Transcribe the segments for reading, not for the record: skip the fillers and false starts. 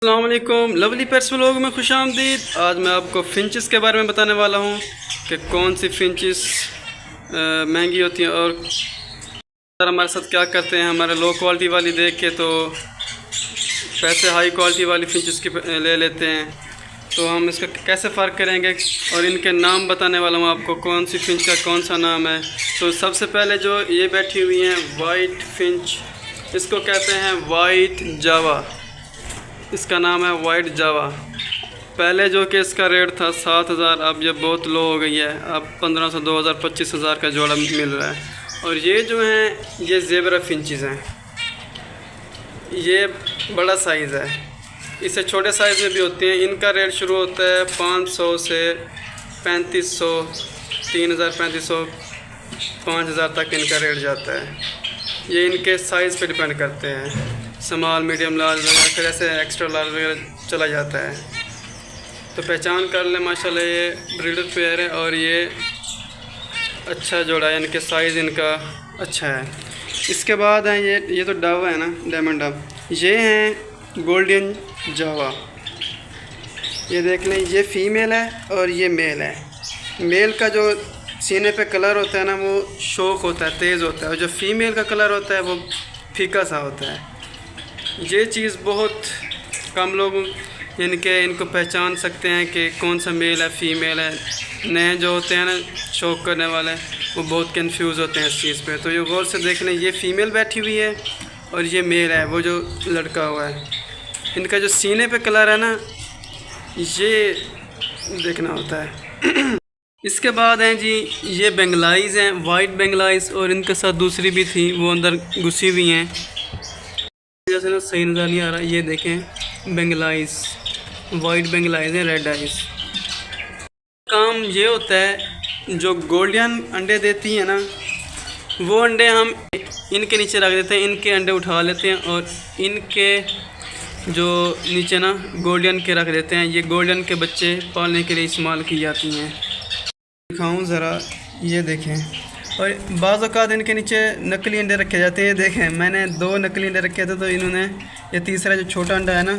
अस्सलाम वालेकुम, lovely pets vlog में खुश आमदीद। आज मैं आपको फिंचेस के बारे में बताने वाला हूँ कि कौन सी फिंचेस महंगी होती हैं और हमारे साथ क्या करते हैं। हमारे लो क्वालिटी वाली देख के तो पैसे हाई क्वालिटी वाली फिंचेस की ले लेते हैं। तो हम इसका कैसे फ़र्क करेंगे और इनके नाम बताने वाला हूँ आपको, कौन सी फिंच का कौन सा नाम है। तो सबसे पहले जो ये बैठी हुई हैं वाइट फिंच, इसको कहते हैं वाइट जावा, इसका नाम है वाइट जावा। पहले जो कि इसका रेट था 7,000, अब ये बहुत लो हो गई है, अब 1500, 2000, 25,000 का जोड़ा मिल रहा है। और ये जो हैं ये ज़ेबरा फिंचेस हैं, ये बड़ा साइज़ है, इससे छोटे साइज़ में भी होते हैं। इनका रेट शुरू होता है 500 से 3500, 3000, 3500, 5000 तक इनका रेट जाता है। ये इनके साइज़ पे डिपेंड करते हैं, स्मॉल, मीडियम, लार्ज वगैरह, फिर ऐसे एक्स्ट्रा लार्ज वगैरह चला जाता है। तो पहचान कर ले, माशाल्लाह ये ब्रीडर पेयर है और ये अच्छा जोड़ा है, इनके साइज़ इनका अच्छा है। इसके बाद है ये तो डव है ना, डायमंड डव, ये हैं गोल्डन जावा। ये देख लें, ये फ़ीमेल है और ये मेल है। मेल का जो सीने पे कलर होता है ना वो शौक होता है, तेज़ होता है, और जो फ़ीमेल का कलर होता है वो फीका सा होता है। ये चीज़ बहुत कम लोग इनको पहचान सकते हैं कि कौन सा मेल है फ़ीमेल है। नए जो होते हैं ना शौक करने वाले, वो बहुत कंफ्यूज होते हैं इस चीज़ पे। तो ये गौर से देख लें, ये फ़ीमेल बैठी हुई है और ये मेल है, वो जो लड़का हुआ है। इनका जो सीने पे कलर है ना, ये देखना होता है। इसके बाद हैं जी ये बेंगलाइज़ हैं, वाइट बेंगलाइज़, और इनके साथ दूसरी भी थी, वो अंदर घुसी हुई हैं। जैसे ना सही नज़र नहीं आ रहा, ये देखें बेंगलाइज़, वाइट बेंगलाइज़ हैं, रेड आइज़। काम ये होता है, जो गोल्डन अंडे देती हैं ना, वो अंडे हम इनके नीचे रख देते हैं, इनके अंडे उठा लेते हैं और इनके जो नीचे ना गोल्डन के रख देते हैं। ये गोल्डन के बच्चे पालने के लिए इस्तेमाल की जाती हैं। दिखाऊं ज़रा, ये देखें। और बाज़ औक़ात इनके नीचे नकली अंडे रखे जाते हैं। देखें, मैंने 2 नकली अंडे रखे थे, तो इन्होंने ये तीसरा जो छोटा अंडा है ना,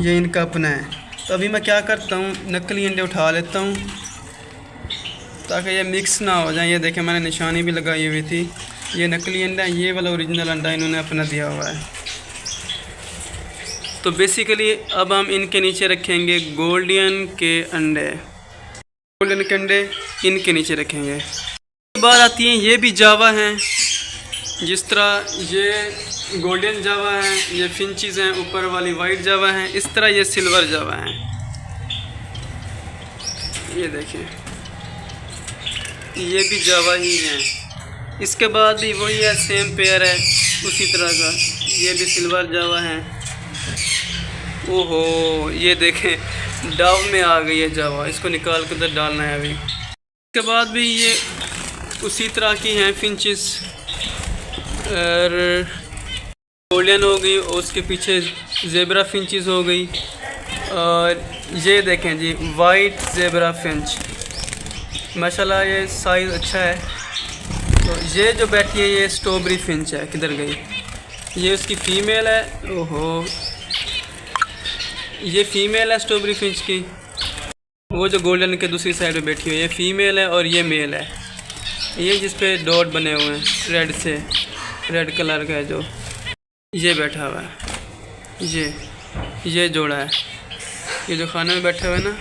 ये इनका अपना है। तो अभी मैं क्या करता हूँ, नकली अंडे उठा लेता हूँ ताकि ये मिक्स ना हो जाए। ये देखें, मैंने निशानी भी लगाई हुई थी, ये नकली अंडा, ये वाला ओरिजिनल अंडा इन्होंने अपना दिया हुआ है। तो बेसिकली अब हम इनके नीचे रखेंगे गोल्डन के अंडे, गोल्डन के अंडे इनके नीचे रखेंगे। बात आती है, ये भी जावा हैं, जिस तरह ये गोल्डन जावा है, ये फिंचेस हैं, ऊपर वाली वाइट जावा है, इस तरह ये सिल्वर जावा है। ये देखें, ये भी जावा ही हैं। इसके बाद भी वही है, सेम पेयर है उसी तरह का, ये भी सिल्वर जावा है। ओहो, ये देखें डव में आ गई है जावा, इसको निकाल कर उधर डालना है अभी। इसके बाद भी ये उसी तरह की हैं फिंचेस, और गोल्डन हो गई और उसके पीछे ज़ेबरा फिंचेस हो गई। और ये देखें जी वाइट ज़ेबरा फिंच, माशाल्लाह ये साइज़ अच्छा है। तो ये जो बैठी है ये स्ट्रॉबेरी फिंच है, किधर गई, ये उसकी फ़ीमेल है। ओहो, ये फ़ीमेल है स्ट्रॉबेरी फिंच की। वो जो गोल्डन के दूसरी साइड पे बैठी हुई है ये फ़ीमेल है, और ये मेल है, ये जिस पे डॉट बने हुए हैं रेड से, रेड कलर का है जो ये बैठा हुआ है। ये जोड़ा है, ये जो खाने में बैठे हुए हैं ना,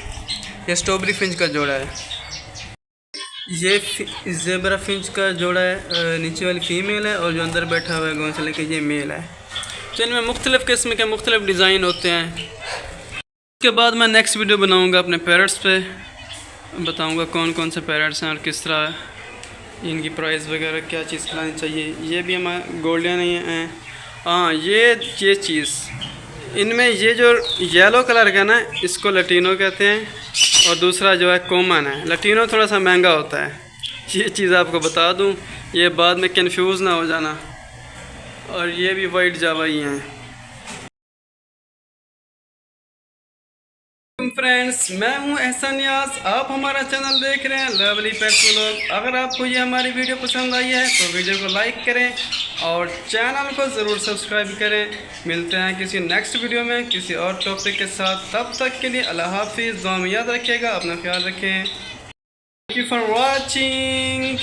ये स्ट्रॉबेरी फिंच का जोड़ा है। ये ज़ेबरा फिंच का जोड़ा है, नीचे वाली फ़ीमेल है, और जो अंदर बैठा हुआ है घोंसले के, ये मेल है। तो इनमें मुख्तलिफ़ किस्म के मुख्तलिफ़ डिज़ाइन होते हैं। उसके बाद मैं नेक्स्ट वीडियो बनाऊंगा अपने पैरट्स पे, बताऊंगा कौन कौन से पैरट्स हैं और किस तरह इनकी प्राइस वगैरह, क्या चीज़ खिलानी चाहिए। ये भी हमारे गोल्डन ही हैं। हाँ, ये चीज़ इनमें ये जो येलो कलर का ना, इसको लटीनो कहते हैं, और दूसरा जो है कॉमन है। लटीनो थोड़ा सा महंगा होता है, ये चीज़ आपको बता दूं, ये बाद में कंफ्यूज ना हो जाना। और ये भी वाइट जावा ही हैं। फ्रेंड्स, मैं हूं एहसान नियाज। आप हमारा चैनल देख रहे हैं लवली पेट्स व्लॉग। अगर आपको ये हमारी वीडियो पसंद आई है तो वीडियो को लाइक करें और चैनल को ज़रूर सब्सक्राइब करें। मिलते हैं किसी नेक्स्ट वीडियो में किसी और टॉपिक के साथ। तब तक के लिए अल्लाह हाफिज़। दुआ में याद रखिएगा, अपना ख्याल रखें। Thank you for watching.